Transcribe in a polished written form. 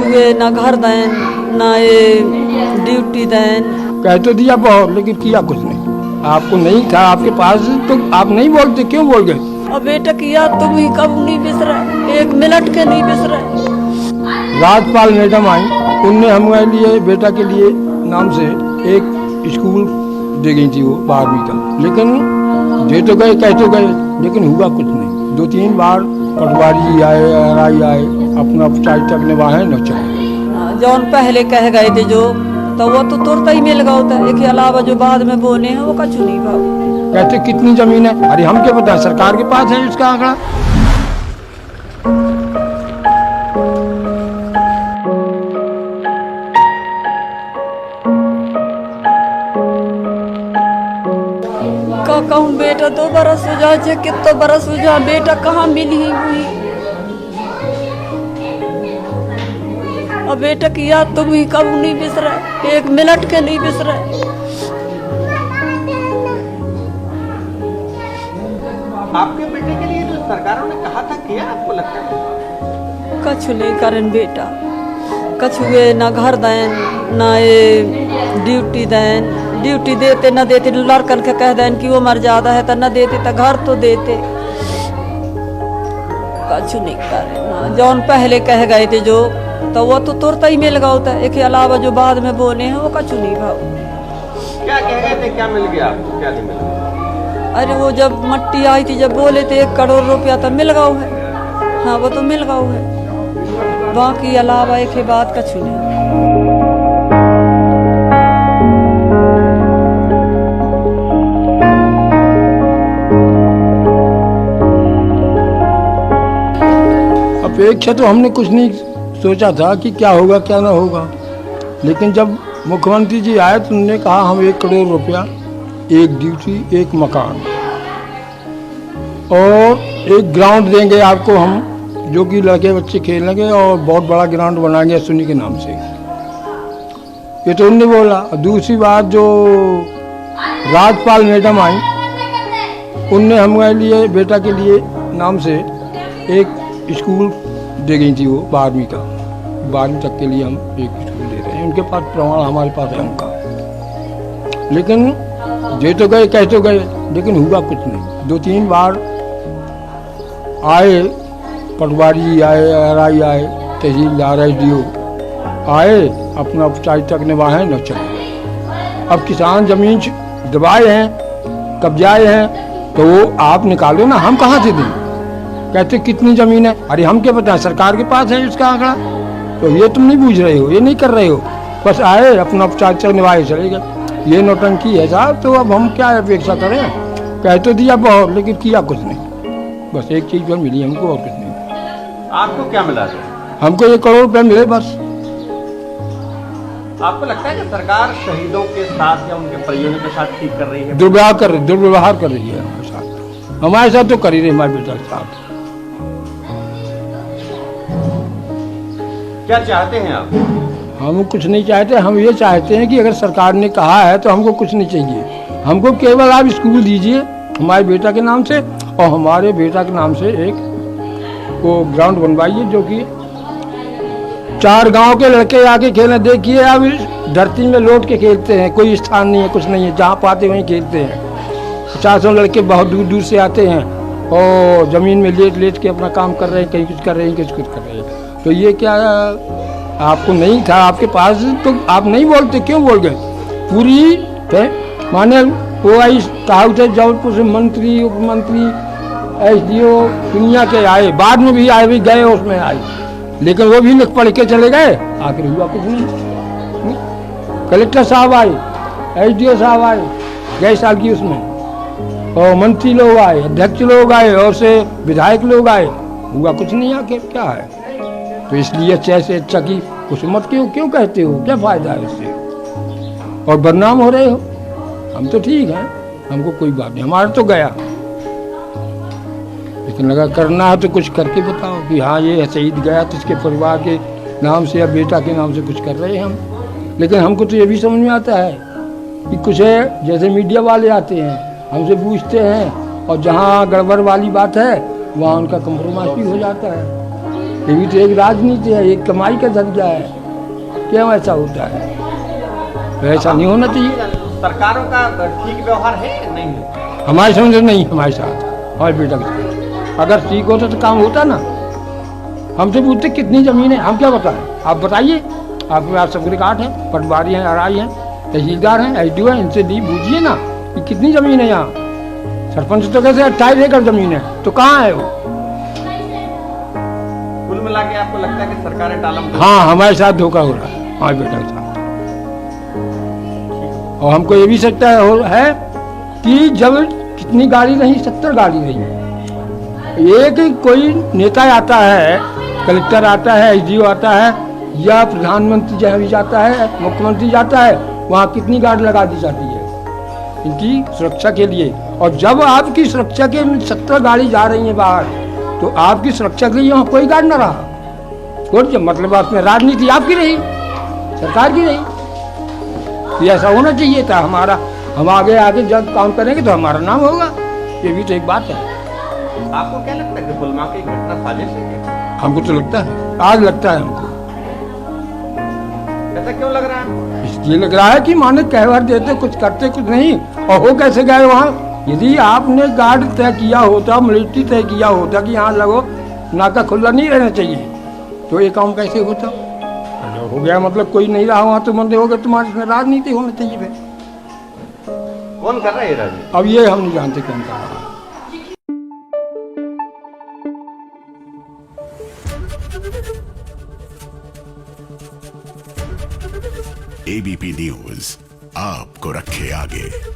हुए ना घर दें ना ये ड्यूटी दें। कह तो दिया बहुत, लेकिन किया कुछ नहीं। आपको नहीं था आपके पास तो आप नहीं बोलते, क्यों बोल गए? अब बेटा किया तुम ही कब नहीं बिसरा, एक मिनट के नहीं बिसरा। राजपाल मैडम आई, उनने हमारे लिए बेटा के लिए नाम से एक स्कूल दे गई थी, वो 12वीं का। लेकिन दे तो गए, कह तो गए, लेकिन हुआ कुछ नहीं। 2-3 बार पटवारी आए, आरआई आए, अपना चार्ज तक निभाए न चले। जौन पहले कह गए थे जो, तो वो तो तुरंत ही मिल गया होता है। एक अलावा जो बाद में बोने हैं वो कछु नहीं भाव। कहते कितनी जमीन है, अरे हम क्या पता, सरकार के पास है इसका आंकड़ा। कहूँ बेटा 2 बरस हो जाए, कितना बरस हो जाए, बेटा कहाँ मिली हुई। अब बेटा किया तुम ही कब नहीं बिसरा, एक मिनट के नहीं बिसरा। आपके बेटे के लिए जो सरकारों ने कहा था किया, आपको लगता है? कछु नहीं करन बेटा, कछु हुए ना घर दें ना ये ड्यूटी दें। ड्यूटी देते न देते, लड़कन के कह दें कि वो मर ज्यादा है तो न देते, तो घर तो देते। कछु नहीं करे, जौन पहले कह गए थे जो, तो वो तो तुरंत ही मिल गया होता है। एक अलावा जो बाद में बोने हैं वो कछु नहीं भाव। क्या कह गए थे, क्या मिल गया आपको, क्या नहीं मिला? अरे वो जब मट्टी आई थी, जब बोले थे 1 करोड़ रुपया तो मिल गया है। हाँ वो तो मिल गया है, बाकी अलावा एक बात कछु नहीं। अपेक्षा तो हमने कुछ नहीं सोचा था कि क्या होगा क्या ना होगा, लेकिन जब मुख्यमंत्री जी आए तो उन्होंने कहा हम 1 करोड़ रुपया, 1 ड्यूटी, 1 मकान और 1 ग्राउंड देंगे आपको हम, जो कि लड़के बच्चे खेलेंगे, और बहुत बड़ा ग्राउंड बनाएंगे सुनी के नाम से। ये तो उन्होंने बोला। दूसरी बात, जो राजपाल मैडम आई, उनने हमारे लिए बेटा के लिए नाम से एक स्कूल दे गई थी, वो 12वीं का। 12वीं तक के लिए हम एक स्कूल दे रहे हैं, उनके पास प्रमाण हमारे पास है उनका। लेकिन दे तो गए, कह तो गए, लेकिन हुआ कुछ नहीं। 2-3 बार आए, पटवारी आए, आरआई आए, तहसीलदार, SDO आए, अपना चार्ज तक निभाए न चले। अब किसान जमीन दबाए हैं, कब्जाए हैं, तो वो आप निकालो ना, हम कहाँ से दें? कहते कितनी जमीन है, अरे हम क्या पता, सरकार के पास है इसका आंकड़ा। तो ये तुम नहीं बूझ रहे हो, ये नहीं कर रहे हो, बस आए अपना चार्ज तक निभाए चले गए। ये नौटंकी है साहब। तो अब हम क्या अपेक्षा करें? कह तो दिया बहुत, लेकिन किया कुछ नहीं। बस एक चीज पर मिली हमको, और कुछ नहीं। आपको क्या मिला था? हमको 1 करोड़ रुपये मिले बस। आपको लगता है कि सरकार शहीदों के साथ या उनके परिजनों के साथ ठीक कर रही है? दुर्व्यवहार कर रही है हमारे साथ। हमारे साथ तो कर ही रही, हमारे बेटा के साथ। क्या चाहते हैं आप? हम कुछ नहीं चाहते, हम ये चाहते हैं कि अगर सरकार ने कहा है तो हमको कुछ नहीं चाहिए। हमको केवल आप स्कूल दीजिए हमारे बेटा के नाम से, और हमारे बेटा के नाम से एक वो ग्राउंड बनवाइए, जो कि 4 गांव के लड़के आके खेलें। देखिए अब धरती में लौट के खेलते हैं, कोई स्थान नहीं है, कुछ नहीं है, जहाँ पाते वहीं खेलते हैं। 50 लड़के बहुत दूर दूर से आते हैं और ज़मीन में लेट लेट के अपना काम कर रहे हैं, कहीं कुछ कर रहे हैं, कहीं कुछ कर रहे हैं। तो ये क्या, आपको नहीं था आपके पास तो आप नहीं बोलते, क्यों बोल गए? पूरी माने वो आई कहा थे, जबलपुर से मंत्री, उप मंत्री, SDO दुनिया के आए, बाद में भी आए, भी गए उसमें आए, लेकिन वो भी लिख पढ़ के चले गए, आखिर हुआ कुछ नहीं। कलेक्टर साहब आए, SDO साहब आए, गए साल की उसमें, और मंत्री लोग आए, अध्यक्ष लोग आए, और से विधायक लोग आए, हुआ कुछ नहीं। आखिर क्या है? तो इसलिए अच्छा से अच्छा की कुछ मत क्यों कहते हो? क्या फायदा है इससे? और बदनाम हो रहे हो। हम तो ठीक हैं, हमको कोई बात नहीं, हमारा तो गया। लेकिन अगर करना है तो कुछ करके बताओ कि हाँ ये शहीद गया तो इसके परिवार के नाम से या बेटा के नाम से कुछ कर रहे हैं हम। लेकिन हमको तो ये भी समझ में आता है कि कुछ है, जैसे मीडिया वाले आते हैं, हमसे पूछते हैं, और जहाँ गड़बड़ वाली बात है वहाँ उनका कंप्रोमाइज भी हो जाता है। ये भी तो एक राजनीति है, एक कमाई का जरिया है। क्यों ऐसा होता है? तो ऐसा नहीं होना चाहिए। सरकारों का ठीक व्यवहार है या नहीं है? हमारे समझ में नहीं, हमारे साथ, हमारे बेटा के साथ अगर ठीक होता तो काम होता ना। हमसे पूछते कितनी ज़मीन है, हम क्या बताएं? आप बताइए। आपके पास सब रिकॉर्ड है, पटवारी हैं, आरआई हैं, तहसीलदार हैं, एसडीओ हैं, इनसे दी पूछिए ना कि कितनी ज़मीन है यहाँ। सरपंच तो कहते 28 एकड़ ज़मीन है, तो कहाँ है वो? कुल मिला के आपको लगता है कि सरकारें टालम? हाँ, हमारे साथ धोखा हो रहा है, हमारे बेटा के साथ। और हमको ये भी सकता है कि जब कितनी गाड़ी रही, 70 गाड़ी रही, एक कोई नेता आता है, कलेक्टर आता है, एसडीओ आता है, या प्रधानमंत्री जहाँ भी जाता है, मुख्यमंत्री जाता है, वहाँ कितनी गाड़ी लगा दी जाती है इनकी सुरक्षा के लिए। और जब आपकी सुरक्षा के 70 गाड़ी जा रही है बाहर, तो आपकी सुरक्षा के लिए वहाँ कोई गाड़ी ना रहा, कोई मतलब आपने राजनीति आपकी रही, सरकार की रही। तो ऐसा होना चाहिए था हमारा। हम आगे जब काम करेंगे तो हमारा नाम होगा, ये भी तो एक बात है। आपको क्या लगता है कि पुलवामा की घटना साजिश है क्या? हमको तो लगता है, आज लगता है हमको। ऐसा क्यों लग रहा है? इसलिए लग रहा है कि माने कहवर देते कुछ करते कुछ नहीं, और हो कैसे गए वहाँ। यदि आपने गार्ड तय किया होता, मिलिट्री तय किया होता कि यहाँ लगो, नाका खुला नहीं रहना चाहिए, तो ये काम कैसे होता? हो गया मतलब कोई नहीं रहा वहाँ तो बंदे हो गए, तुम्हारे इसमें राजनीति होनी चाहिए फिर। कौन कर रहा है ये राजनीति? अब ये हम नहीं जानते कौन कर रहा है। एबीपी न्यूज आपको रखे आगे।